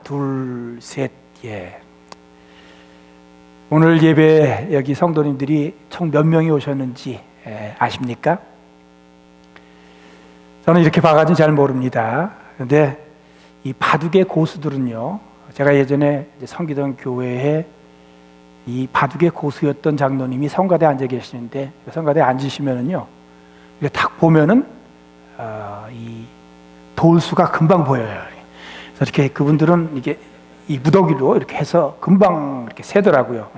둘, 셋, 예. 오늘 예배 여기 성도님들이 총 몇 명이 오셨는지 아십니까? 저는 이렇게 봐가지고 잘 모릅니다. 그런데 이 바둑의 고수들은요, 제가 예전에 성기동 교회에 이 바둑의 고수였던 장로님이 성가대에 앉아 계시는데, 성가대에 앉으시면은요, 이렇게 딱 보면은 이 돌수가 금방 보여요. 그래서 이렇게 그분들은 이게 이 무더기로 이렇게 해서 금방 이렇게 세더라고요.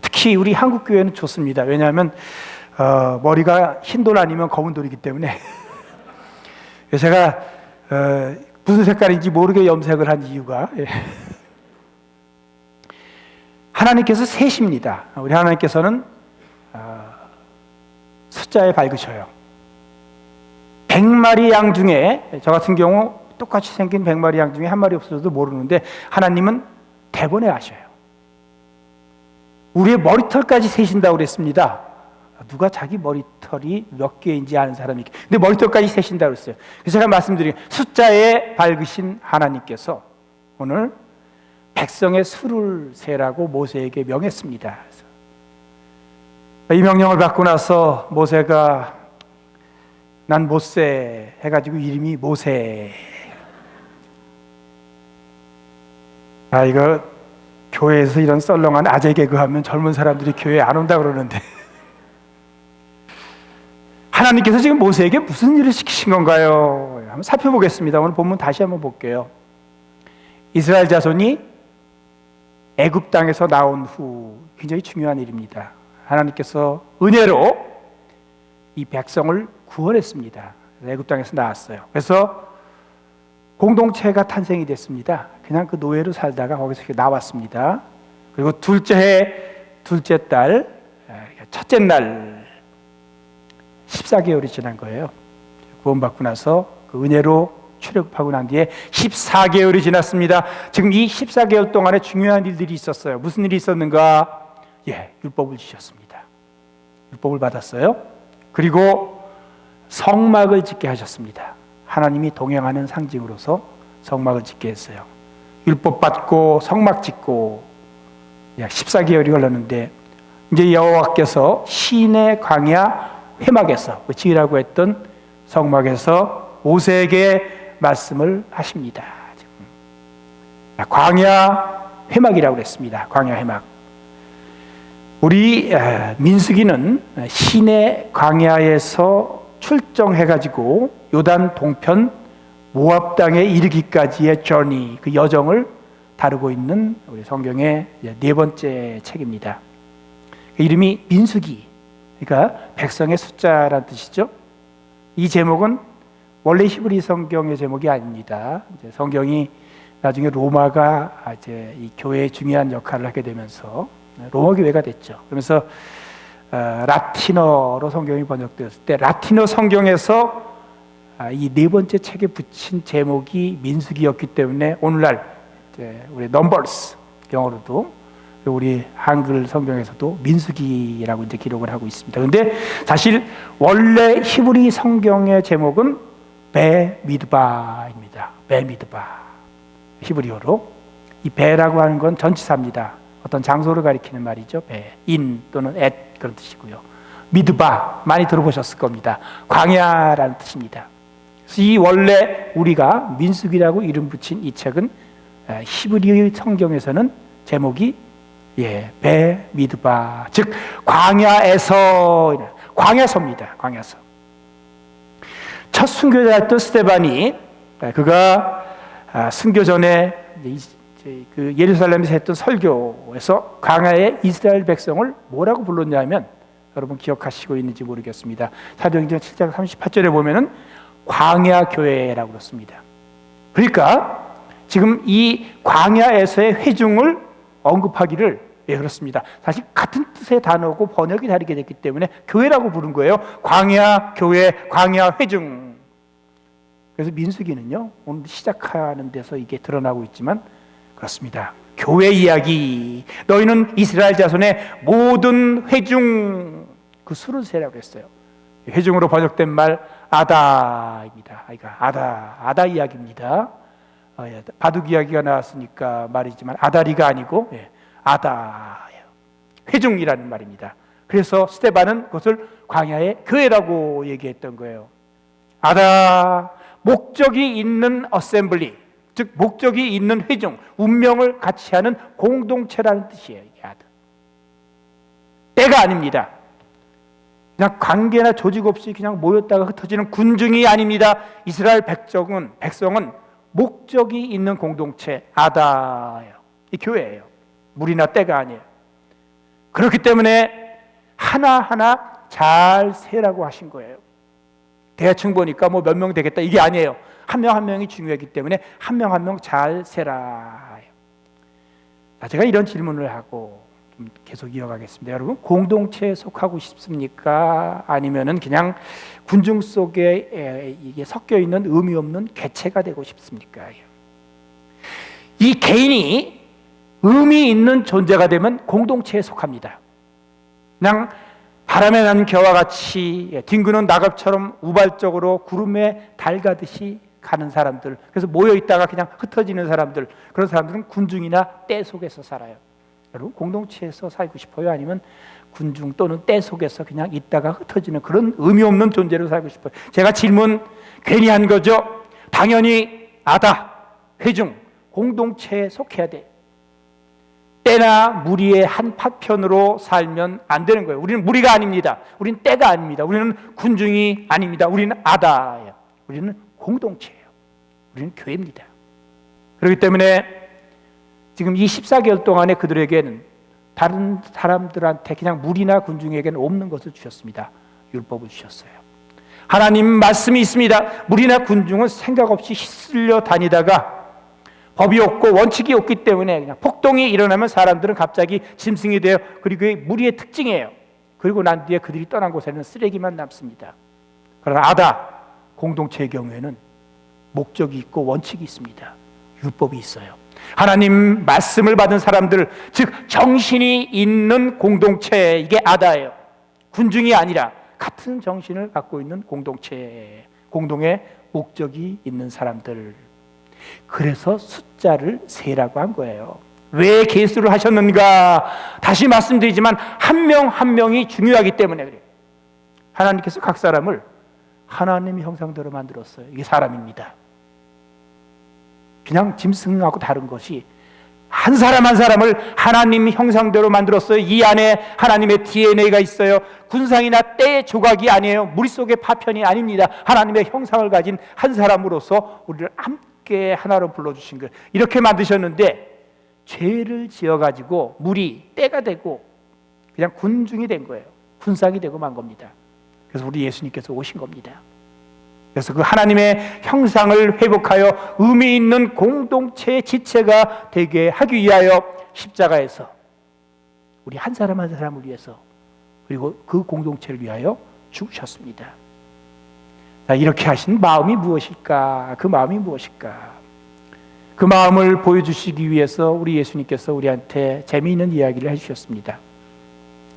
특히 우리 한국 교회는 좋습니다. 왜냐하면 머리가 흰 돌 아니면 검은 돌이기 때문에 제가 무슨 색깔인지 모르게 염색을 한 이유가 하나님께서 셋입니다. 우리 하나님께서는 숫자에 밝으셔요. 100마리 양 중에 저 같은 경우 똑같이 생긴 100마리 양 중에 한 마리 없어져도 모르는데 하나님은 대번에 아셔요. 우리의 머리털까지 세신다고 그랬습니다. 누가 자기 머리털이 몇 개인지 아는 사람이 있겠어요. 근데 머리털까지 세신다고 그랬어요. 그래서 제가 말씀드린 숫자에 밝으신 하나님께서 오늘 백성의 수를 세라고 모세에게 명했습니다. 이 명령을 받고 나서 모세가 난 못세 해가지고 이름이 모세. 이거 교회에서 이런 썰렁한 아재 개그하면 젊은 사람들이 교회에 안 온다 그러는데 하나님께서 지금 모세에게 무슨 일을 시키신 건가요? 한번 살펴보겠습니다. 오늘 본문 다시 한번 볼게요. 이스라엘 자손이 애굽 땅에서 나온 후 굉장히 중요한 일입니다. 하나님께서 은혜로 이 백성을 구원했습니다. 애굽 땅에서 나왔어요. 그래서 공동체가 탄생이 됐습니다. 그냥 그 노예로 살다가 거기서 나왔습니다. 그리고 둘째 해, 둘째 달, 첫째 날 14개월이 지난 거예요. 구원받고 나서 그 은혜로 출애굽하고 난 뒤에 14개월이 지났습니다. 지금 이 14개월 동안에 중요한 일들이 있었어요. 무슨 일이 있었는가? 율법을 주셨습니다. 율법을 받았어요. 그리고 성막을 짓게 하셨습니다. 하나님이 동행하는 상징으로서 성막을 짓게 했어요. 율법 받고 성막 짓고 약 14개월이 흘렀는데 이제 여호와께서 시내 광야 회막에서 지으라고 했던 성막에서 모세에게 말씀을 하십니다. 광야 회막이라고 했습니다. 광야 회막. 우리 민수기는 시내 광야에서 출정해가지고 요단 동편 모압 땅에 이르기까지의 journey, 그 여정을 다루고 있는 우리 성경의 네 번째 책입니다. 이름이 민수기, 그러니까 백성의 숫자라는 뜻이죠. 이 제목은 원래 히브리 성경의 제목이 아닙니다. 이제 성경이 나중에 로마가 이제 이 교회의 중요한 역할을 하게 되면서 로마 교회가 됐죠. 그러면서 라틴어로 성경이 번역되었을 때 라틴어 성경에서 이 네 번째 책에 붙인 제목이 민수기였기 때문에 오늘날 우리 넘버스 영어로도 우리 한글 성경에서도 민수기라고 이제 기록을 하고 있습니다. 그런데 사실 원래 히브리 성경의 제목은 베미드바입니다. 베미드바, 히브리어로. 이 베라고 하는 건 전치사입니다. 어떤 장소를 가리키는 말이죠. 배, 인 또는 앳 그런 뜻이고요. 미드바 많이 들어보셨을 겁니다. 광야라는 뜻입니다. 그래서 이 원래 우리가 민수기라고 이름 붙인 이 책은 히브리 성경에서는 제목이 배 미드바, 즉 광야에서, 광야서입니다. 광야서. 첫 순교자였던 스데반이 그가 순교 전에 그 예루살렘에서 했던 설교에서 광야의 이스라엘 백성을 뭐라고 불렀냐면, 여러분 기억하시고 있는지 모르겠습니다. 사도행전 7장 38절에 보면은 광야 교회라고 그렇습니다. 그러니까 지금 이 광야에서의 회중을 언급하기를 그렇습니다. 사실 같은 뜻의 단어고 번역이 다르게 됐기 때문에 교회라고 부른 거예요. 광야 교회, 광야 회중. 그래서 민수기는요, 오늘 시작하는 데서 이게 드러나고 있지만 그렇습니다. 교회 이야기, 너희는 이스라엘 자손의 모든 회중, 그 수를 세라고 했어요. 회중으로 번역된 말 아다입니다. 아다 이야기입니다. 바둑 이야기가 나왔으니까 말이지만 아다리가 아니고 아다예요. 회중이라는 말입니다. 그래서 스데반은 그것을 광야의 교회라고 얘기했던 거예요. 아다, 목적이 있는 어셈블리, 즉 목적이 있는 회중, 운명을 같이 하는 공동체라는 뜻이에요. 이게 아다. 때가 아닙니다. 그냥 관계나 조직 없이 그냥 모였다가 흩어지는 군중이 아닙니다. 이스라엘 백성은 목적이 있는 공동체, 아다예요. 이 교회예요. 물이나 때가 아니에요. 그렇기 때문에 하나하나 잘 세라고 하신 거예요. 대충 보니까 뭐 몇 명 되겠다 이게 아니에요. 한 명 한 명이 중요하기 때문에 한 명 한 명 잘 세라. 제가 이런 질문을 하고 좀 계속 이어가겠습니다. 여러분, 공동체에 속하고 싶습니까? 아니면은 그냥 군중 속에 이게 섞여 있는 의미 없는 개체가 되고 싶습니까? 이 개인이 의미 있는 존재가 되면 공동체에 속합니다. 그냥 바람에 난 겨와 같이 뒹구는 낙엽처럼 우발적으로 구름에 달 가듯이 가는 사람들, 그래서 모여 있다가 그냥 흩어지는 사람들, 그런 사람들은 군중이나 때 속에서 살아요. 여러분, 공동체에서 살고 싶어요? 아니면 군중 또는 때 속에서 그냥 있다가 흩어지는 그런 의미 없는 존재로 살고 싶어요? 제가 질문 괜히 한 거죠? 당연히 아다, 회중, 공동체에 속해야 돼. 때나 무리의 한 파편으로 살면 안 되는 거예요. 우리는 무리가 아닙니다. 우리는 때가 아닙니다. 우리는 군중이 아닙니다. 우리는 아다예요. 우리는 공동체예요. 우리는 교회입니다. 그렇기 때문에 지금 이 14개월 동안에 그들에게는 다른 사람들한테 그냥 무리나 군중에게는 없는 것을 주셨습니다. 율법을 주셨어요. 하나님 말씀이 있습니다. 무리나 군중은 생각 없이 휩쓸려 다니다가 법이 없고 원칙이 없기 때문에 그냥 폭동이 일어나면 사람들은 갑자기 짐승이 돼요. 그리고 그게 무리의 특징이에요. 그리고 난 뒤에 그들이 떠난 곳에는 쓰레기만 남습니다. 그러나 아다, 공동체의 경우에는 목적이 있고 원칙이 있습니다. 율법이 있어요. 하나님 말씀을 받은 사람들, 즉 정신이 있는 공동체, 이게 아다예요. 군중이 아니라 같은 정신을 갖고 있는 공동체, 공동의 목적이 있는 사람들. 그래서 숫자를 세라고 한 거예요. 왜 계수를 하셨는가? 다시 말씀드리지만 한 명 한 명이 중요하기 때문에 그래요. 하나님께서 각 사람을 하나님의 형상대로 만들었어요. 이게 사람입니다. 그냥 짐승하고 다른 것이 한 사람 한 사람을 하나님 형상대로 만들었어요. 이 안에 하나님의 DNA가 있어요. 군상이나 때의 조각이 아니에요. 머릿속의 파편이 아닙니다. 하나님의 형상을 가진 한 사람으로서 우리를 함께 하나로 불러주신 거예요. 이렇게 만드셨는데 죄를 지어가지고 물이 때가 되고 그냥 군중이 된 거예요. 군상이 되고 만 겁니다. 그래서 우리 예수님께서 오신 겁니다. 그래서 그 하나님의 형상을 회복하여 의미 있는 공동체의 지체가 되게 하기 위하여 십자가에서 우리 한 사람 한 사람을 위해서 그리고 그 공동체를 위하여 죽으셨습니다. 이렇게 하신 마음이 무엇일까? 그 마음이 무엇일까? 그 마음을 보여주시기 위해서 우리 예수님께서 우리한테 재미있는 이야기를 해주셨습니다.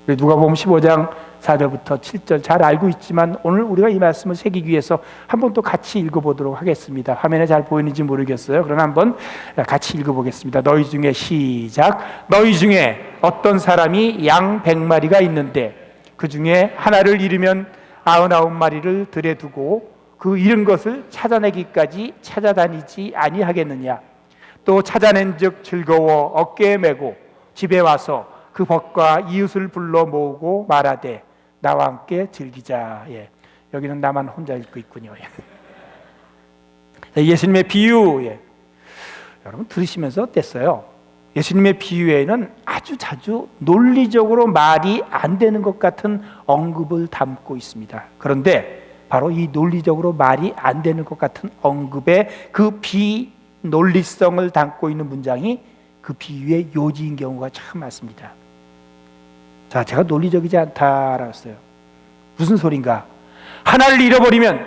누가복음 15장 4절부터 7절 잘 알고 있지만 오늘 우리가 이 말씀을 새기기 위해서 한번 또 같이 읽어보도록 하겠습니다. 화면에 잘 보이는지 모르겠어요. 그러나 한번 같이 읽어보겠습니다. 너희 중에 시작. 너희 중에 어떤 사람이 양 100마리가 있는데 그 중에 하나를 잃으면 99마리를 들에 두고 그 잃은 것을 찾아내기까지 찾아다니지 아니하겠느냐. 또 찾아낸즉 즐거워 어깨에 메고 집에 와서 그 벗과 이웃을 불러 모으고 말하되 나와 함께 즐기자. 여기는 나만 혼자 읽고 있군요. 예수님의 비유, 여러분 들으시면서 어땠어요? 예수님의 비유에는 아주 자주 논리적으로 말이 안 되는 것 같은 언급을 담고 있습니다. 그런데 바로 이 논리적으로 말이 안 되는 것 같은 언급의 그 비논리성을 담고 있는 문장이 그 비유의 요지인 경우가 참 많습니다. 자, 제가 논리적이지 않다라고 했어요. 무슨 소린가? 하나를 잃어버리면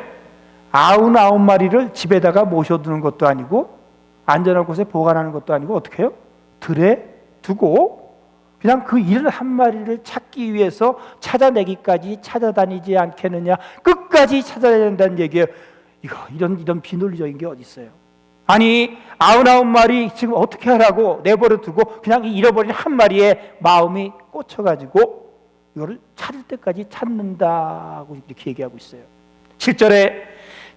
99마리를 집에다가 모셔두는 것도 아니고 안전한 곳에 보관하는 것도 아니고 어떻게 해요? 들에 두고 그냥 그 잃은 한 마리를 찾기 위해서 찾아내기까지 찾아다니지 않겠느냐. 끝까지 찾아야 된다는 얘기예요. 이런 비논리적인 게 어디 있어요? 아니 99마리 지금 어떻게 하라고 내버려 두고 그냥 잃어버린 한 마리의 마음이 꽂혀가지고 이거를 찾을 때까지 찾는다고 이렇게 얘기하고 있어요. 7절에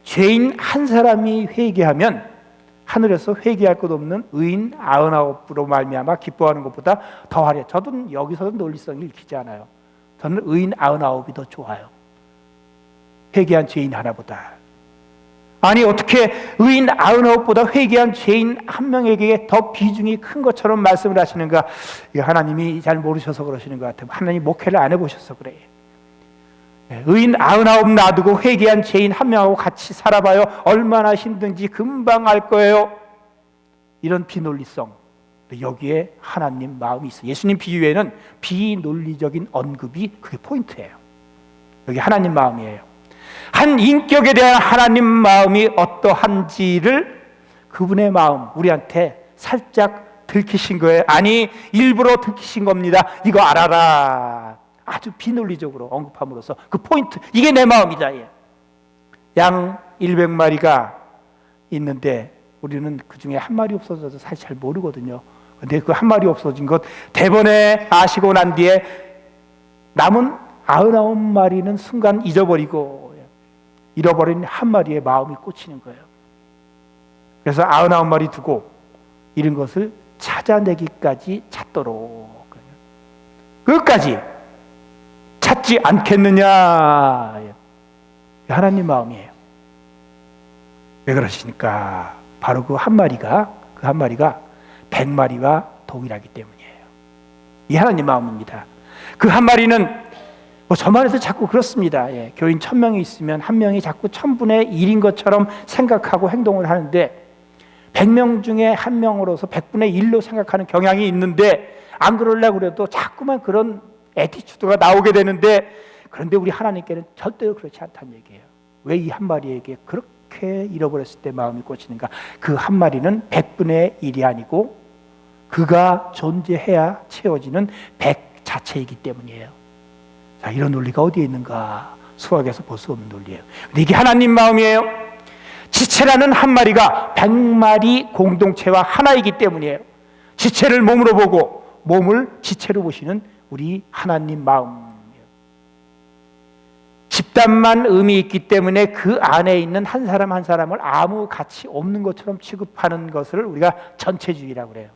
죄인 한 사람이 회개하면 하늘에서 회개할 것 없는 의인 99으로 말미암아 기뻐하는 것보다 더하랴. 저도 여기서도 논리성이 읽히지 않아요. 저는 의인 99이 더 좋아요. 회개한 죄인 하나보다. 아니 어떻게 의인 99보다 회개한 죄인 한 명에게 더 비중이 큰 것처럼 말씀을 하시는가? 하나님이 잘 모르셔서 그러시는 것 같아요. 하나님 목회를 안 해보셔서 그래요. 의인 99 놔두고 회개한 죄인 한 명하고 같이 살아봐요. 얼마나 힘든지 금방 알 거예요. 이런 비논리성, 여기에 하나님 마음이 있어요. 예수님 비유에는 비논리적인 언급이 그게 포인트예요. 여기 하나님 마음이에요. 한 인격에 대한 하나님 마음이 어떠한지를 그분의 마음 우리한테 살짝 들키신 거예요. 아니 일부러 들키신 겁니다. 이거 알아라. 아주 비논리적으로 언급함으로써 그 포인트, 이게 내 마음이다. 양 100마리가 있는데 우리는 그 중에 한 마리 없어져서 사실 잘 모르거든요. 근데 그 한 마리 없어진 것 대번에 아시고 난 뒤에 남은 99마리는 순간 잊어버리고 잃어버린 한 마리의 마음이 꽂히는 거예요. 그래서 99마리 두고 잃은 것을 찾아내기까지 찾도록 끝까지 찾지 않겠느냐. 하나님 마음이에요. 왜 그러시니까 바로 그 한 마리가 100마리와 동일하기 때문이에요. 이 하나님 마음입니다. 그 한 마리는 저만 해도 자꾸 그렇습니다. 교인 1000명이 있으면 한 명이 자꾸 1000분의 1인 것처럼 생각하고 행동을 하는데 100명 중에 한 명으로서 100분의 1로 생각하는 경향이 있는데 안 그러려고 그래도 자꾸만 그런 애티튜드가 나오게 되는데, 그런데 우리 하나님께는 절대로 그렇지 않다는 얘기예요. 왜 이 한 마리에게 그렇게 잃어버렸을 때 마음이 꽂히는가? 그 한 마리는 100분의 1이 아니고 그가 존재해야 채워지는 100 자체이기 때문이에요. 자, 이런 논리가 어디에 있는가? 수학에서 볼 수 없는 논리예요. 근데 이게 하나님 마음이에요. 지체라는 한 마리가 100마리 공동체와 하나이기 때문이에요. 지체를 몸으로 보고 몸을 지체로 보시는 우리 하나님 마음이에요. 집단만 의미 있기 때문에 그 안에 있는 한 사람 한 사람을 아무 가치 없는 것처럼 취급하는 것을 우리가 전체주의라고 그래요.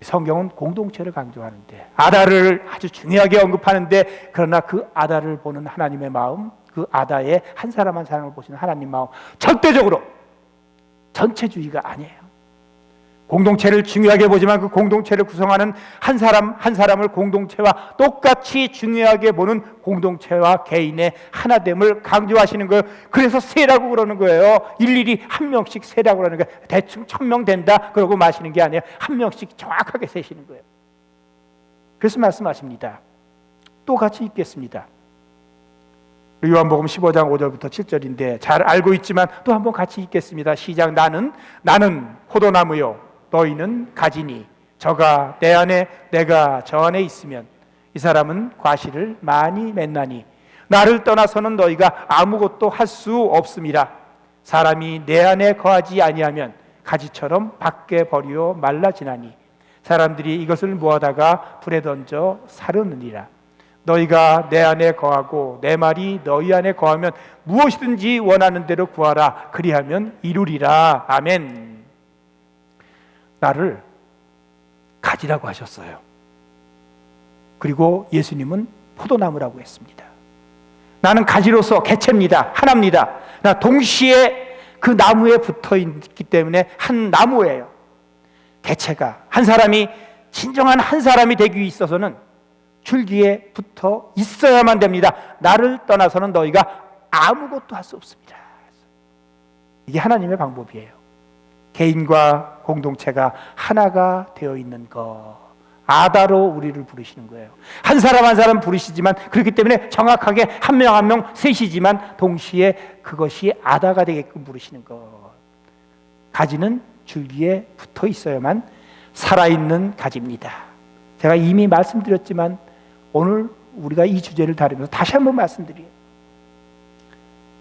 성경은 공동체를 강조하는데, 아다를 아주 중요하게 언급하는데, 그러나 그 아다를 보는 하나님의 마음, 그 아다의 한 사람 한 사람을 보시는 하나님 마음, 절대적으로 전체주의가 아니에요. 공동체를 중요하게 보지만 그 공동체를 구성하는 한 사람 한 사람을 공동체와 똑같이 중요하게 보는 공동체와 개인의 하나됨을 강조하시는 거예요. 그래서 세라고 그러는 거예요. 일일이 한 명씩 세라고 그러는 거예요. 대충 1000명 된다 그러고 마시는 게 아니에요. 한 명씩 정확하게 세시는 거예요. 그래서 말씀하십니다. 또 같이 읽겠습니다. 요한복음 15장 5절부터 7절인데 잘 알고 있지만 또 한번 같이 읽겠습니다. 시작. 나는 포도나무요 너희는 가지니 저가 내 안에 내가 저 안에 있으면 이 사람은 과실을 많이 맺나니 나를 떠나서는 너희가 아무것도 할 수 없음이라. 사람이 내 안에 거하지 아니하면 가지처럼 밖에 버리어 말라지나니 사람들이 이것을 모아다가 불에 던져 사르느니라. 너희가 내 안에 거하고 내 말이 너희 안에 거하면 무엇이든지 원하는 대로 구하라. 그리하면 이루리라. 아멘. 나를 가지라고 하셨어요. 그리고 예수님은 포도나무라고 했습니다. 나는 가지로서 개체입니다. 하나입니다. 나 동시에 그 나무에 붙어 있기 때문에 한 나무예요. 개체가 한 사람이 진정한 한 사람이 되기 위해 있어서는 줄기에 붙어 있어야만 됩니다. 나를 떠나서는 너희가 아무것도 할 수 없습니다. 이게 하나님의 방법이에요. 개인과 공동체가 하나가 되어 있는 것, 아다로 우리를 부르시는 거예요. 한 사람 한 사람 부르시지만, 그렇기 때문에 정확하게 한 명 한 명 셋이지만 동시에 그것이 아다가 되게끔 부르시는 것. 가지는 줄기에 붙어 있어야만 살아있는 가지입니다. 제가 이미 말씀드렸지만 오늘 우리가 이 주제를 다루면서 다시 한번 말씀드려요.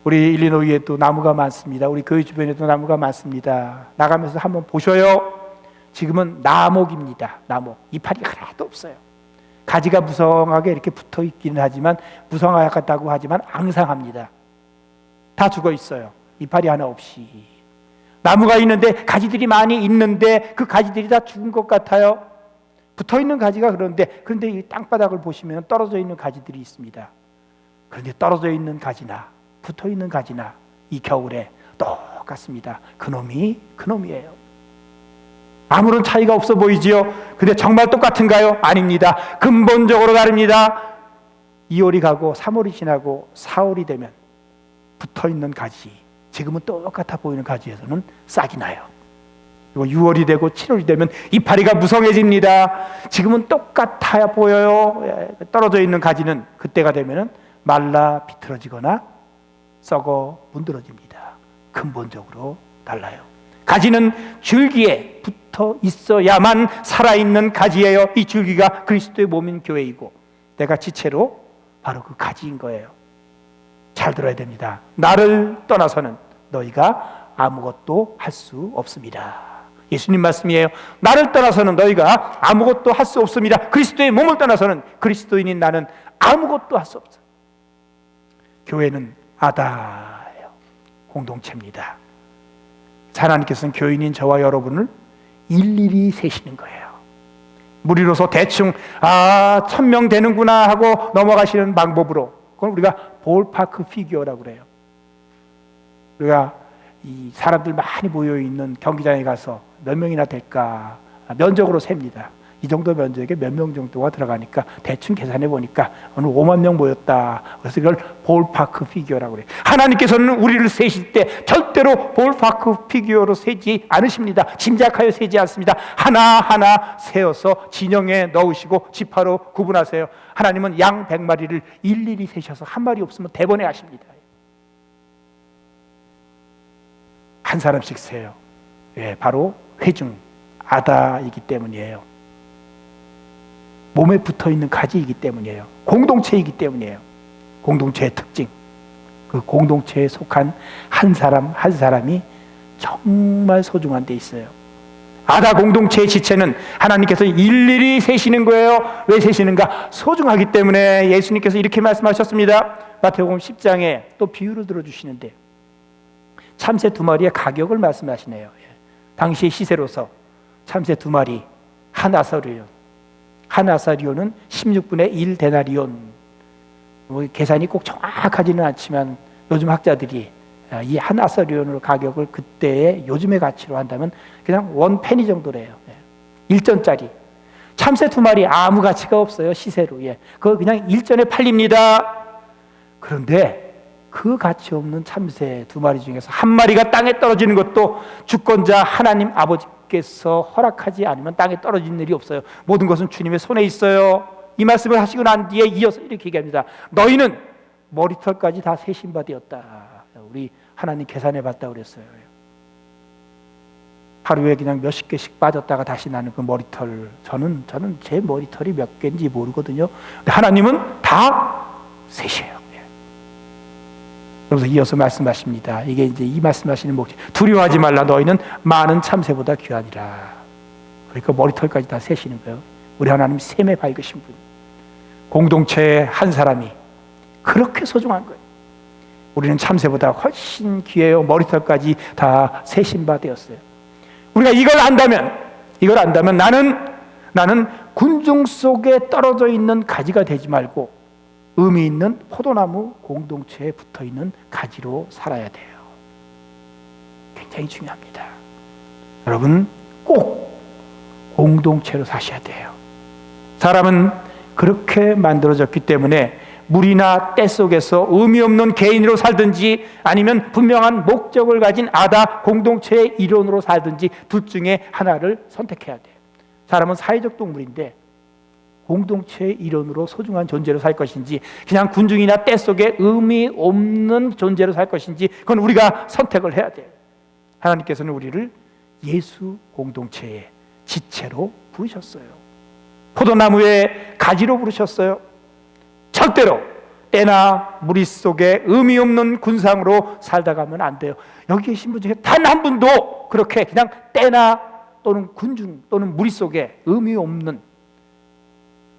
우리 일리노이에도 나무가 많습니다. 우리 교회 주변에도 나무가 많습니다. 나가면서 한번 보셔요. 지금은 나목입니다. 나목. 이파리 하나도 없어요. 가지가 무성하게 이렇게 붙어 있기는 하지만, 무성하다고 하지만 앙상합니다. 다 죽어 있어요. 이파리 하나 없이. 나무가 있는데, 가지들이 많이 있는데 그 가지들이 다 죽은 것 같아요. 붙어 있는 가지가 그런데 이 땅바닥을 보시면 떨어져 있는 가지들이 있습니다. 그런데 떨어져 있는 가지나 붙어 있는 가지나 이 겨울에 똑같습니다. 그놈이에요. 아무런 차이가 없어 보이지요? 근데 정말 똑같은가요? 아닙니다. 근본적으로 다릅니다. 2월이 가고 3월이 지나고 4월이 되면 붙어 있는 가지, 지금은 똑같아 보이는 가지에서는 싹이 나요. 그리고 6월이 되고 7월이 되면 이파리가 무성해집니다. 지금은 똑같아 보여요. 떨어져 있는 가지는 그때가 되면 말라 비틀어지거나 썩어 문드러집니다. 근본적으로 달라요. 가지는 줄기에 붙어 있어야만 살아있는 가지예요. 이 줄기가 그리스도의 몸인 교회이고, 내가 지체로 바로 그 가지인 거예요. 잘 들어야 됩니다. 나를 떠나서는 너희가 아무것도 할 수 없습니다. 예수님 말씀이에요. 나를 떠나서는 너희가 아무것도 할 수 없습니다. 그리스도의 몸을 떠나서는, 그리스도인인 나는 아무것도 할 수 없어요. 교회는 아다예요. 공동체입니다. 하나님께서는 교인인 저와 여러분을 일일이 세시는 거예요. 무리로서 대충 1000명 되는구나 하고 넘어가시는 방법으로, 그건 우리가 볼파크 피규어라고 그래요. 우리가 이 사람들 많이 모여있는 경기장에 가서 몇 명이나 될까 면적으로 셉니다. 이 정도 면적에 몇 명 정도가 들어가니까 대충 계산해 보니까 오늘 5만 명 모였다. 그래서 이걸 볼파크 피규어라고 그래요. 하나님께서는 우리를 세실 때 절대로 볼파크 피규어로 세지 않으십니다. 짐작하여 세지 않습니다. 하나하나 세어서 진영에 넣으시고 지파로 구분하세요. 하나님은 양 100마리를 일일이 세셔서 한 마리 없으면 대번에 하십니다. 한 사람씩 세요. 바로 회중 아다이기 때문이에요. 몸에 붙어있는 가지이기 때문이에요. 공동체이기 때문이에요. 공동체의 특징, 그 공동체에 속한 한 사람 한 사람이 정말 소중한 데 있어요. 아다 공동체의 지체는 하나님께서 일일이 세시는 거예요. 왜 세시는가? 소중하기 때문에. 예수님께서 이렇게 말씀하셨습니다. 마태복음 10장에 또 비유를 들어주시는데, 참새 2마리의 가격을 말씀하시네요. 당시의 시세로서 참새 2마리 한 아사리온, 한 아사리온은 16분의 1 데나리온. 계산이 꼭 정확하지는 않지만 요즘 학자들이 이 한 아사리온으로 가격을 그때의 요즘의 가치로 한다면 그냥 1페니 정도래요. 1전짜리. 참새 2마리 아무 가치가 없어요. 시세로. 그거 그냥 1전에 팔립니다. 그런데 그 가치 없는 참새 2마리 중에서 한 마리가 땅에 떨어지는 것도 주권자 하나님 아버지께서 허락하지 않으면 땅에 떨어지는 일이 없어요. 모든 것은 주님의 손에 있어요. 이 말씀을 하시고 난 뒤에 이어서 이렇게 얘기합니다. 너희는 머리털까지 다 세신 바 되었다. 우리 하나님 계산해 봤다 그랬어요. 하루에 그냥 몇십 개씩 빠졌다가 다시 나는 그 머리털, 저는 제 머리털이 몇 개인지 모르거든요. 근데 하나님은 다 세셔요. 그래서 이어서 말씀하십니다. 이게 이제 이 말씀하시는 목적. 두려워하지 말라. 너희는 많은 참새보다 귀하니라. 그러니까 머리털까지 다 세시는 거예요. 우리 하나님 셈에 밝으신 분. 공동체의 한 사람이 그렇게 소중한 거예요. 우리는 참새보다 훨씬 귀해요. 머리털까지 다 세신 바 되었어요. 우리가 이걸 안다면 나는 군중 속에 떨어져 있는 가지가 되지 말고 의미 있는 포도나무 공동체에 붙어있는 가지로 살아야 돼요. 굉장히 중요합니다. 여러분 꼭 공동체로 사셔야 돼요. 사람은 그렇게 만들어졌기 때문에 물이나 때 속에서 의미 없는 개인으로 살든지 아니면 분명한 목적을 가진 아다 공동체의 일원으로 살든지 둘 중에 하나를 선택해야 돼요. 사람은 사회적 동물인데 공동체의 일원으로 소중한 존재로 살 것인지 그냥 군중이나 때 속에 의미 없는 존재로 살 것인지 그건 우리가 선택을 해야 돼요. 하나님께서는 우리를 예수 공동체의 지체로 부르셨어요. 포도나무의 가지로 부르셨어요. 절대로 때나 무리 속에 의미 없는 군상으로 살다 가면 안 돼요. 여기 계신 분 중에 단 한 분도 그렇게 그냥 때나 또는 군중 또는 무리 속에 의미 없는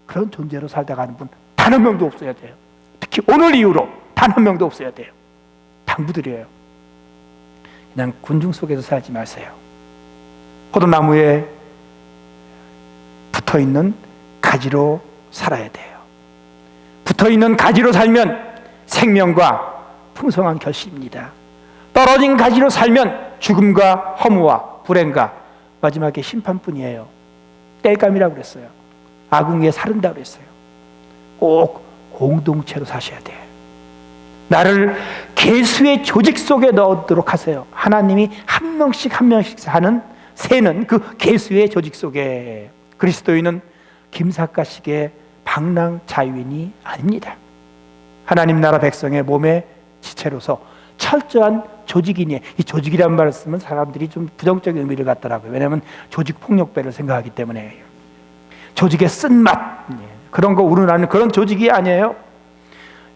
그런 존재로 살다 가는 분 단 한 명도 없어야 돼요. 특히 오늘 이후로 단 한 명도 없어야 돼요. 당부드려요. 그냥 군중 속에서 살지 마세요. 포도나무에 붙어있는 가지로 살아야 돼요. 붙어있는 가지로 살면 생명과 풍성한 결실입니다. 떨어진 가지로 살면 죽음과 허무와 불행과 마지막에 심판뿐이에요. 땔감이라고 그랬어요. 아궁이에 사른다고 그랬어요. 꼭 공동체로 사셔야 돼요. 나를 계수의 조직 속에 넣도록 하세요. 하나님이 한 명씩 한 명씩 사는 세는 그 계수의 조직 속에. 그리스도인은 김삿갓식의 방랑 자유인이 아닙니다. 하나님 나라 백성의 몸의 지체로서 철저한 조직인이에요. 이 조직이라는 말을 쓰면 사람들이 좀 부정적인 의미를 갖더라고요. 왜냐하면 조직 폭력배를 생각하기 때문에. 조직의 쓴맛, 그런 거 우러나는 그런 조직이 아니에요.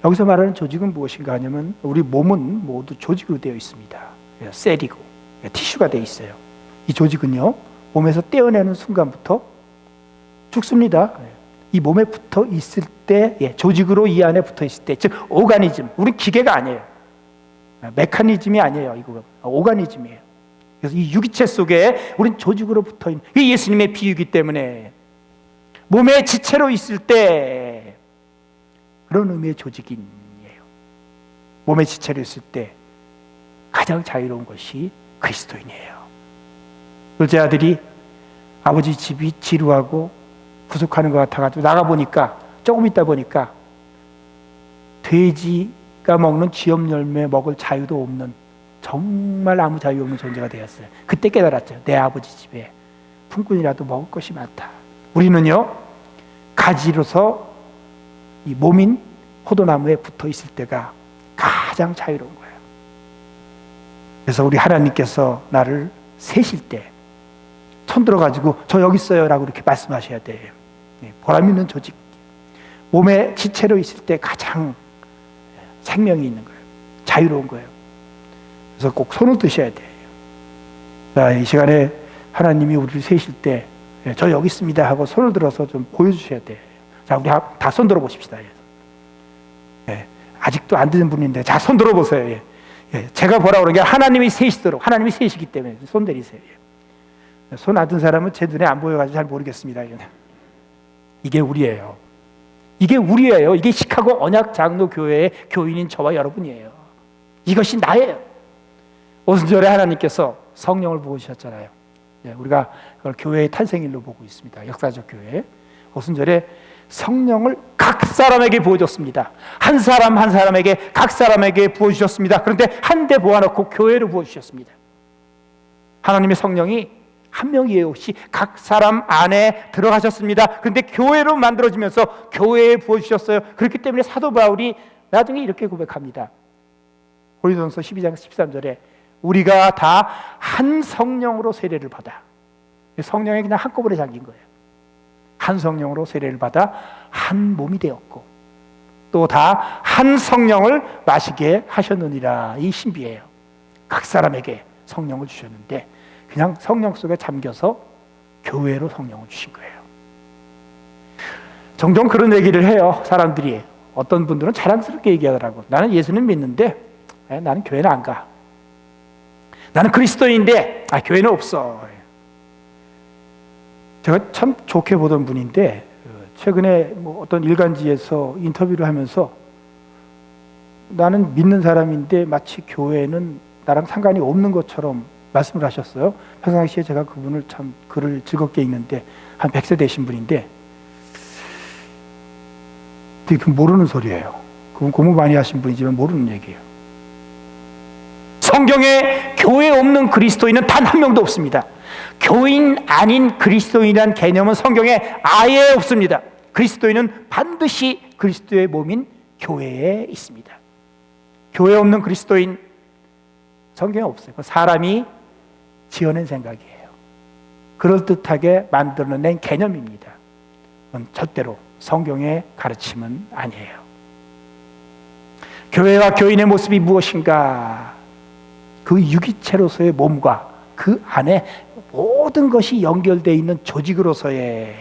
여기서 말하는 조직은 무엇인가 하냐면 우리 몸은 모두 조직으로 되어 있습니다. 셀이고 티슈가 되어 있어요. 이 조직은요, 몸에서 떼어내는 순간부터 죽습니다. 이 몸에 붙어 있을 때, 조직으로 이 안에 붙어 있을 때, 즉 오가니즘, 우리 기계가 아니에요. 메커니즘이 아니에요. 이거 오가니즘이에요. 그래서 이 유기체 속에 우린 조직으로 붙어 있는, 이게 예수님의 비유이기 때문에 몸의 지체로 있을 때 그런 의미의 조직인이에요. 몸의 지체로 있을 때 가장 자유로운 것이 그리스도인이에요. 둘째 아들이 아버지 집이 지루하고 부족하는 것 같아가지고 나가보니까 조금 있다 보니까 돼지가 먹는 쥐염 열매 먹을 자유도 없는 정말 아무 자유 없는 존재가 되었어요. 그때 깨달았죠. 내 아버지 집에 품꾼이라도 먹을 것이 많다. 우리는요, 가지로서 이 몸인 포도나무에 붙어 있을 때가 가장 자유로운 거예요. 그래서 우리 하나님께서 나를 세실 때 손 들어가지고 저 여기 있어요 라고 이렇게 말씀하셔야 돼요. 보람 있는 조직, 몸의 지체로 있을 때 가장 생명이 있는 거예요. 자유로운 거예요. 그래서 꼭 손을 드셔야 돼요. 자, 이 시간에 하나님이 우리를 세실 때 저 여기 있습니다 하고 손을 들어서 좀 보여주셔야 돼요. 자, 우리 다 손 들어보십시다. 아직도 안 드는 분인데 자, 손 들어보세요. 제가 뭐라 그러는 게 하나님이 세시도록, 하나님이 세시기 때문에 손 내리세요. 손 안 든 사람은 제 눈에 안 보여가지고 잘 모르겠습니다. 이게 우리예요. 이게 우리예요. 이게 시카고 언약 장로 교회의 교인인 저와 여러분이에요. 이것이 나예요. 오순절에 하나님께서 성령을 부어주셨잖아요. 우리가 그걸 교회의 탄생일로 보고 있습니다. 역사적 교회. 오순절에 성령을 각 사람에게 부어줬습니다. 한 사람 한 사람에게, 각 사람에게 부어주셨습니다. 그런데 한 대 모아놓고 교회로 부어주셨습니다. 하나님의 성령이 한 명이에요. 혹시 각 사람 안에 들어가셨습니다. 그런데 교회로 만들어지면서 교회에 부어주셨어요. 그렇기 때문에 사도 바울이 나중에 이렇게 고백합니다. 고린도전서 12장 13절에 우리가 다 한 성령으로 세례를 받아. 성령이 그냥 한꺼번에 잠긴 거예요. 한 성령으로 세례를 받아 한 몸이 되었고 또 다 한 성령을 마시게 하셨느니라. 이 신비예요. 각 사람에게 성령을 주셨는데 그냥 성령 속에 잠겨서 교회로 성령을 주신 거예요. 종종 그런 얘기를 해요. 사람들이. 어떤 분들은 자랑스럽게 얘기하더라고. 나는 예수님 믿는데 나는 교회는 안 가. 나는 그리스도인인데 교회는 없어. 제가 참 좋게 보던 분인데 최근에 어떤 일간지에서 인터뷰를 하면서 나는 믿는 사람인데 마치 교회는 나랑 상관이 없는 것처럼 말씀을 하셨어요. 평상시에 제가 그분을 참 글을 즐겁게 읽는데 한 100세 되신 분인데 되게 모르는 소리예요. 그분 공부 많이 하신 분이지만 모르는 얘기예요. 성경에 교회 없는 그리스도인은 단 한 명도 없습니다. 교인 아닌 그리스도인이라는 개념은 성경에 아예 없습니다. 그리스도인은 반드시 그리스도의 몸인 교회에 있습니다. 교회 없는 그리스도인 성경에 없어요. 사람이 지어낸 생각이에요. 그럴듯하게 만들어낸 개념입니다. 그건 절대로 성경의 가르침은 아니에요. 교회와 교인의 모습이 무엇인가? 그 유기체로서의 몸과 그 안에 모든 것이 연결되어 있는 조직으로서의,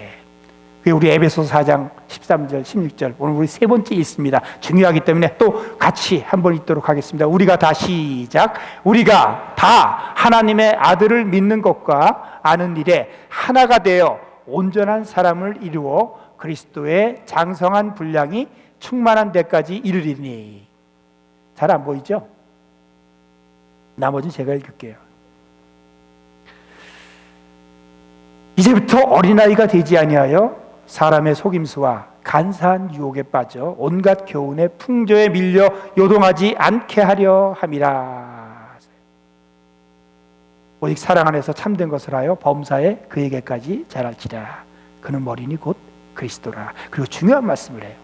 그게 우리 에베소서 4장 13절 16절 오늘 우리 세 번째 있습니다. 중요하기 때문에 또 같이 한번 읽도록 하겠습니다. 우리가 다 시작. 우리가 다 하나님의 아들을 믿는 것과 아는 일에 하나가 되어 온전한 사람을 이루어 그리스도의 장성한 분량이 충만한 데까지 이르리니. 잘 안 보이죠? 나머지는 제가 읽을게요. 이제부터 어린아이가 되지 아니하여 사람의 속임수와 간사한 유혹에 빠져 온갖 교훈의 풍조에 밀려 요동하지 않게 하려 함이라. 오직 사랑 안에서 참된 것을 하여 범사에 그에게까지 자랄지라. 그는 머리니 곧 그리스도라. 그리고 중요한 말씀을 해요.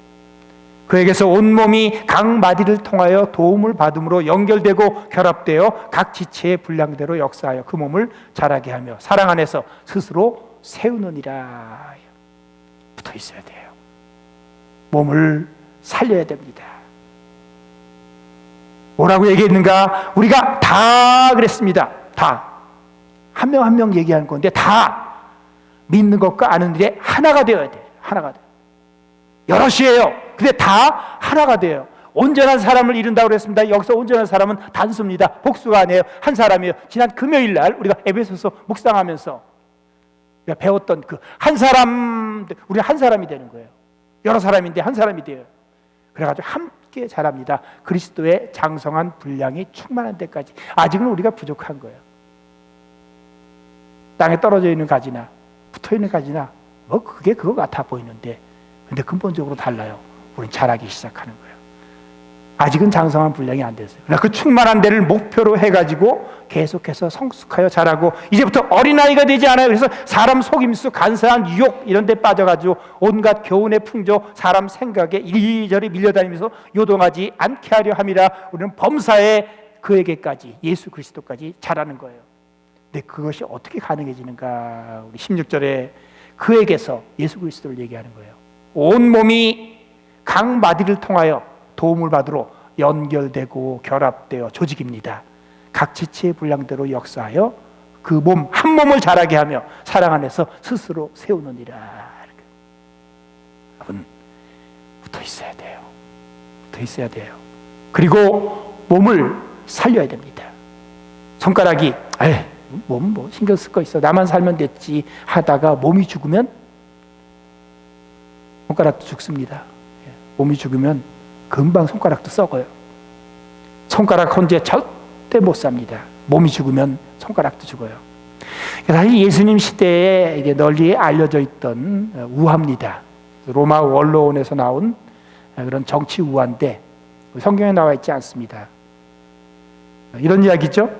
그에게서 온몸이 각 마디를 통하여 도움을 받음으로 연결되고 결합되어 각 지체의 분량대로 역사하여 그 몸을 자라게 하며 사랑 안에서 스스로 세우느니라. 붙어 있어야 돼요. 몸을 살려야 됩니다. 뭐라고 얘기했는가? 우리가 다 그랬습니다. 다. 한 명 한 명 얘기하는 건데 다 믿는 것과 아는 일에 하나가 되어야 돼요. 하나가 돼요. 여럿이에요. 근데 다 하나가 돼요. 온전한 사람을 이룬다고 그랬습니다. 여기서 온전한 사람은 단수입니다. 복수가 아니에요. 한 사람이에요. 지난 금요일 날 우리가 에베소서 묵상하면서 우리가 배웠던 그 한 사람, 우리가 한 사람이 되는 거예요. 여러 사람인데 한 사람이 돼요. 그래가지고 함께 자랍니다. 그리스도의 장성한 분량이 충만한 데까지. 아직은 우리가 부족한 거예요. 땅에 떨어져 있는 가지나 붙어 있는 가지나 뭐 그게 그거 같아 보이는데, 근데 근본적으로 달라요. 우리는 자라기 시작하는 거예요. 아직은 장성한 분량이 안 됐어요. 그러나 그 충만한 데를 목표로 해가지고 계속해서 성숙하여 자라고 이제부터 어린아이가 되지 않아요. 그래서 사람 속임수, 간사한 유혹 이런 데 빠져가지고 온갖 교훈의 풍조, 사람 생각에 이리저리 밀려다니면서 요동하지 않게 하려 함이라. 우리는 범사에 그에게까지, 예수 그리스도까지 자라는 거예요. 근데 그것이 어떻게 가능해지는가? 우리 16절에 그에게서 예수 그리스도를 얘기하는 거예요. 온 몸이 각 마디를 통하여 도움을 받으러 연결되고 결합되어 조직입니다. 각 지체의 분량대로 역사하여 그 몸 한 몸을 자라게 하며 사랑 안에서 스스로 세우느니라. 여러분, 붙어 있어야 돼요. 붙어 있어야 돼요. 그리고 몸을 살려야 됩니다. 손가락이 몸 뭐 신경 쓸 거 있어, 나만 살면 됐지 하다가 몸이 죽으면 손가락도 죽습니다. 몸이 죽으면 금방 손가락도 썩어요. 손가락 혼자 절대 못 삽니다. 몸이 죽으면 손가락도 죽어요. 사실 예수님 시대에 이게 널리 알려져 있던 우화입니다. 로마 원로원에서 나온 그런 정치 우화인데 성경에 나와 있지 않습니다. 이런 이야기죠.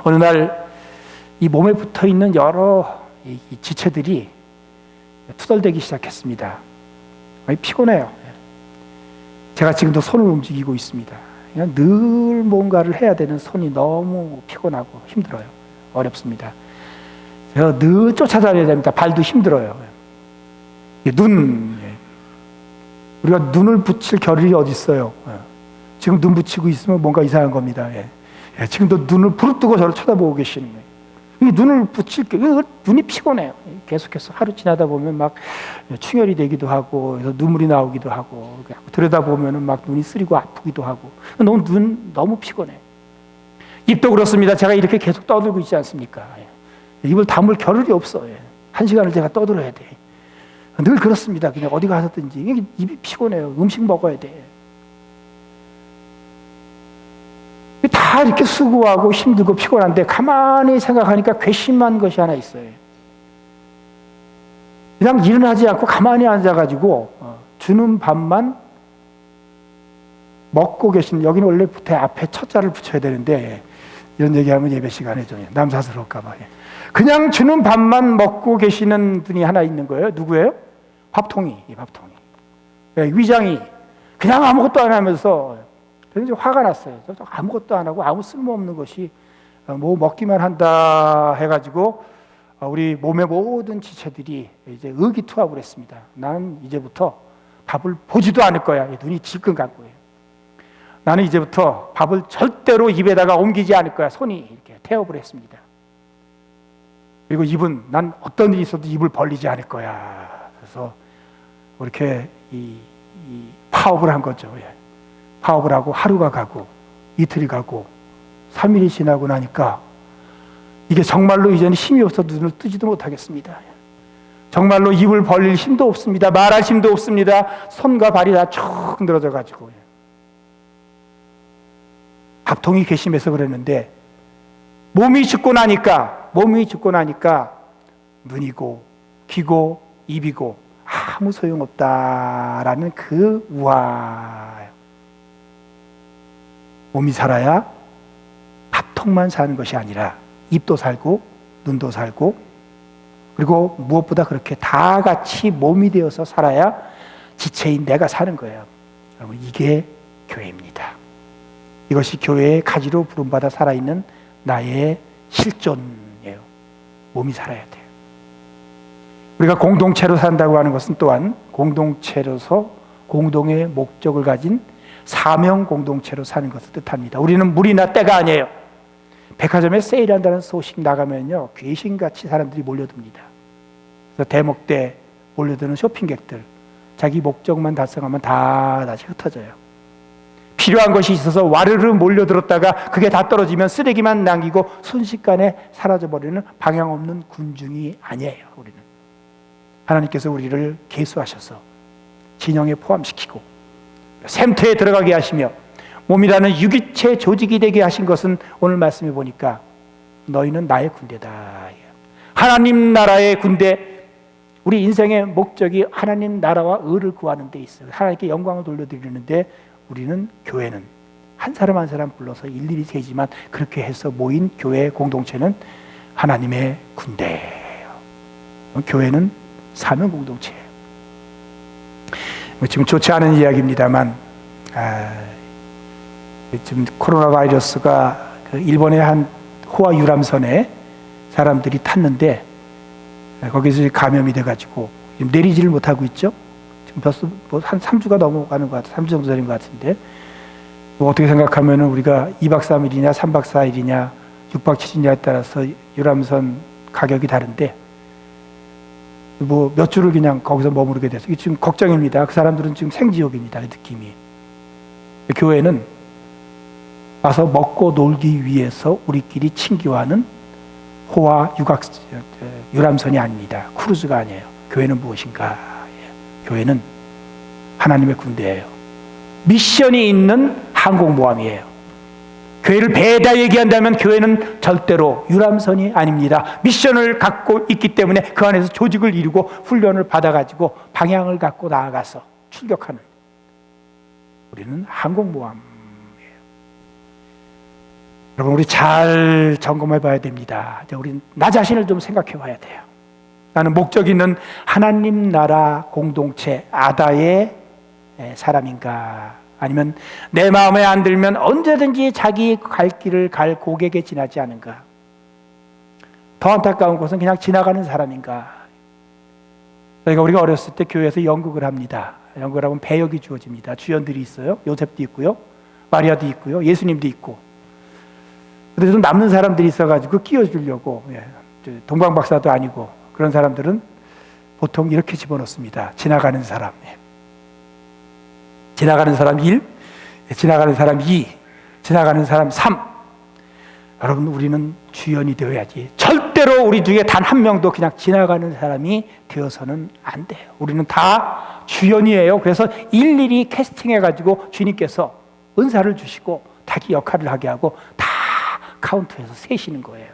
어느 날 이 몸에 붙어 있는 여러 이 지체들이 투덜대기 시작했습니다. 피곤해요. 제가 지금도 손을 움직이고 있습니다. 그냥 늘 뭔가를 해야 되는 손이 너무 피곤하고 힘들어요. 어렵습니다. 제가 늘 쫓아다녀야 됩니다. 발도 힘들어요. 우리가 눈을 붙일 겨를이 어디 있어요? 지금 눈 붙이고 있으면 뭔가 이상한 겁니다. 지금도 눈을 부릅뜨고 저를 쳐다보고 계시는 거예요. 이 눈을 붙일 게 눈이 피곤해요. 계속해서 하루 지나다 보면 막 충혈이 되기도 하고 눈물이 나오기도 하고 들여다 보면은 막 눈이 쓰리고 아프기도 하고 너무 피곤해. 입도 그렇습니다. 제가 이렇게 계속 떠들고 있지 않습니까? 입을 다물 겨를이 없어. 1시간을 제가 떠들어야 돼. 늘 그렇습니다. 그냥 어디 가서든지 입이 피곤해요. 음식 먹어야 돼. 다 이렇게 수고하고 힘들고 피곤한데 가만히 생각하니까 괘씸한 것이 하나 있어요. 그냥 일어나지 않고 가만히 앉아가지고 주는 밥만 먹고 계신, 여기는 원래 앞에 첫자를 붙여야 되는데 이런 얘기하면 예배 시간에 좀 남사스러울까 봐요. 그냥 주는 밥만 먹고 계시는 분이 하나 있는 거예요. 누구예요? 밥통이. 위장이 그냥 아무것도 안 하면서 그래서 화가 났어요. 아무것도 안 하고 아무 쓸모없는 것이 뭐 먹기만 한다 해가지고 우리 몸의 모든 지체들이 이제 의기투합을 했습니다. 나는 이제부터 밥을 보지도 않을 거야. 눈이 질끈 감고요. 나는 이제부터 밥을 절대로 입에다가 옮기지 않을 거야. 손이 이렇게 태업을 했습니다. 그리고 입은 난 어떤 일이 있어도 입을 벌리지 않을 거야. 그래서 이렇게 이 파업을 한 거죠. 예. 파업을 하고 하루가 가고 이틀이 가고 3일이 지나고 나니까 이게 정말로 이제는 힘이 없어 눈을 뜨지도 못하겠습니다. 정말로 입을 벌릴 힘도 없습니다. 말할 힘도 없습니다. 손과 발이 다 쭉 늘어져 가지고 밥통이 괘씸해서 그랬는데 몸이 죽고 나니까 눈이고 귀고 입이고 아무 소용없다라는 그 우화. 몸이 살아야 밥통만 사는 것이 아니라 입도 살고 눈도 살고 그리고 무엇보다 그렇게 다 같이 몸이 되어서 살아야 지체인 내가 사는 거예요. 여러분, 이게 교회입니다. 이것이 교회의 가지로 부름받아 살아있는 나의 실존이에요. 몸이 살아야 돼요. 우리가 공동체로 산다고 하는 것은 또한 공동체로서 공동의 목적을 가진 사명 공동체로 사는 것을 뜻합니다. 우리는 물이나 때가 아니에요. 백화점에 세일한다는 소식 나가면요, 귀신같이 사람들이 몰려듭니다. 그래서 대목 때 몰려드는 쇼핑객들, 자기 목적만 달성하면 다시 흩어져요. 필요한 것이 있어서 와르르 몰려들었다가 그게 다 떨어지면 쓰레기만 남기고 순식간에 사라져버리는 방향 없는 군중이 아니에요. 우리는 하나님께서 우리를 계수하셔서 진영에 포함시키고 샘터에 들어가게 하시며 몸이라는 유기체 조직이 되게 하신 것은 오늘 말씀해 보니까 너희는 나의 군대다. 하나님 나라의 군대. 우리 인생의 목적이 하나님 나라와 의를 구하는 데 있어요. 하나님께 영광을 돌려드리는데 우리는 교회는 한 사람 한 사람 불러서 일일이 세지만 그렇게 해서 모인 교회 공동체는 하나님의 군대예요. 교회는 사명 공동체예요. 지금 좋지 않은 이야기입니다만 지금 코로나 바이러스가 일본의 한 호화 유람선에 사람들이 탔는데 거기서 감염이 돼가지고 내리지를 못하고 있죠. 지금 벌써 한 3주가 넘어가는 것 같아요. 3주 정도 되는 것 같은데 어떻게 생각하면 우리가 2박 3일이냐 3박 4일이냐 6박 7일이냐에 따라서 유람선 가격이 다른데 몇 주를 그냥 거기서 머무르게 돼서 지금 걱정입니다. 그 사람들은 지금 생지옥입니다. 그 느낌이. 교회는 와서 먹고 놀기 위해서 우리끼리 친교하는 호화 유람선이 아닙니다. 크루즈가 아니에요. 교회는 무엇인가? 교회는 하나님의 군대예요. 미션이 있는 항공모함이에요. 교회를 배다 얘기한다면 교회는 절대로 유람선이 아닙니다. 미션을 갖고 있기 때문에 그 안에서 조직을 이루고 훈련을 받아가지고 방향을 갖고 나아가서 출격하는 우리는 항공모함이에요. 여러분, 우리 잘 점검해 봐야 됩니다. 우리 나 자신을 좀 생각해 봐야 돼요. 나는 목적 있는 하나님 나라 공동체 아다의 사람인가? 아니면 내 마음에 안 들면 언제든지 자기 갈 길을 갈 고객에 지나지 않은가? 더 안타까운 것은 그냥 지나가는 사람인가? 우리가 어렸을 때 교회에서 연극을 합니다. 연극을 하면 배역이 주어집니다. 주연들이 있어요. 요셉도 있고요, 마리아도 있고요, 예수님도 있고. 그래서 좀 남는 사람들이 있어가지고 끼워주려고, 동방 박사도 아니고 그런 사람들은 보통 이렇게 집어넣습니다. 지나가는 사람. 지나가는 사람 1, 지나가는 사람 2, 지나가는 사람 3. 여러분, 우리는 주연이 되어야지. 절대로 우리 중에 단 한 명도 그냥 지나가는 사람이 되어서는 안 돼요. 우리는 다 주연이에요. 그래서 일일이 캐스팅해가지고 주님께서 은사를 주시고 자기 역할을 하게 하고 다 카운트해서 세시는 거예요.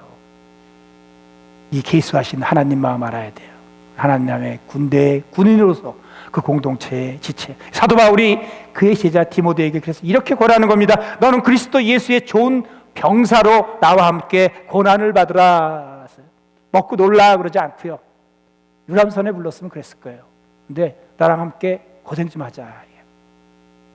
이 계수하신 하나님 마음 알아야 돼요. 하나님의 군대의 군인으로서 그 공동체의 지체. 사도 바울이 그의 제자 디모데에게 그래서 이렇게 권하는 겁니다. 너는 그리스도 예수의 좋은 병사로 나와 함께 고난을 받으라. 먹고 놀라 그러지 않고요. 유람선에 불렀으면 그랬을 거예요. 근데 나랑 함께 고생 좀 하자.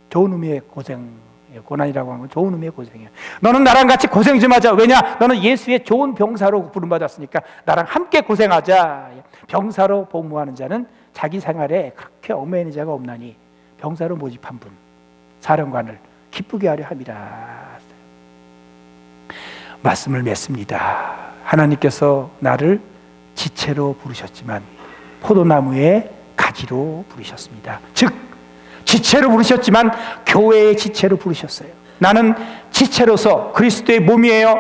좋은 의미의 고생. 고난이라고 하는 건 좋은 의미의 고생이에요. 너는 나랑 같이 고생 좀 하자. 왜냐? 너는 예수의 좋은 병사로 부름받았으니까 나랑 함께 고생하자. 병사로 복무하는 자는 자기 생활에 그렇게 얽매이는 자가 없나니 병사로 모집한 분, 사령관을 기쁘게 하려 함이라. 말씀을 맺습니다. 하나님께서 나를 지체로 부르셨지만 포도나무의 가지로 부르셨습니다. 즉 지체로 부르셨지만 교회의 지체로 부르셨어요. 나는 지체로서 그리스도의 몸이에요.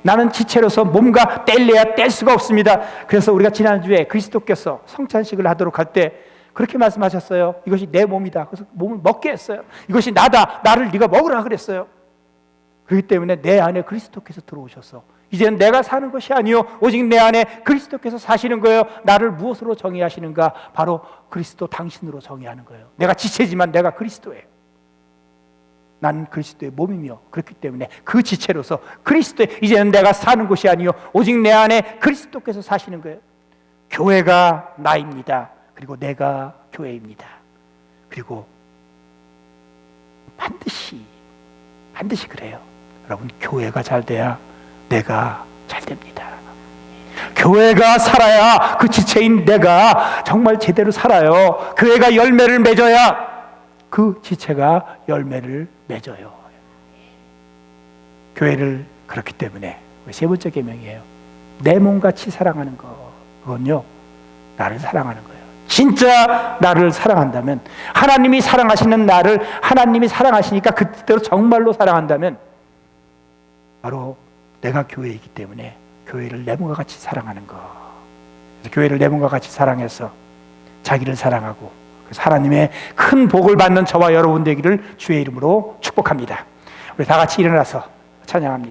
나는 지체로서 몸과 뗄래야 뗄 수가 없습니다. 그래서 우리가 지난주에 그리스도께서 성찬식을 하도록 할 때 그렇게 말씀하셨어요. 이것이 내 몸이다. 그래서 몸을 먹게 했어요. 이것이 나다. 나를 네가 먹으라 그랬어요. 그렇기 때문에 내 안에 그리스도께서 들어오셔서 이제는 내가 사는 것이 아니요 오직 내 안에 그리스도께서 사시는 거예요. 나를 무엇으로 정의하시는가? 바로 그리스도 당신으로 정의하는 거예요. 내가 지체지만 내가 그리스도예요. 나는 그리스도의 몸이며 그렇기 때문에 그 지체로서 그리스도의 이제는 내가 사는 것이 아니요 오직 내 안에 그리스도께서 사시는 거예요. 교회가 나입니다. 그리고 내가 교회입니다. 그리고 반드시 그래요. 여러분, 교회가 잘 돼야 내가 잘 됩니다. 교회가 살아야 그 지체인 내가 정말 제대로 살아요. 교회가 열매를 맺어야 그 지체가 열매를 맺어요. 교회를 그렇기 때문에 세 번째 계명이에요. 내 몸같이 사랑하는 거. 그건요, 나를 사랑하는 거예요. 진짜 나를 사랑한다면, 하나님이 사랑하시는 나를 하나님이 사랑하시니까 그때로 정말로 사랑한다면 바로 내가 교회이기 때문에 교회를 내 몸과 같이 사랑하는 거. 그래서 교회를 내 몸과 같이 사랑해서 자기를 사랑하고 그래서 하나님의 큰 복을 받는 저와 여러분 되기를 주의 이름으로 축복합니다. 우리 다 같이 일어나서 찬양합니다.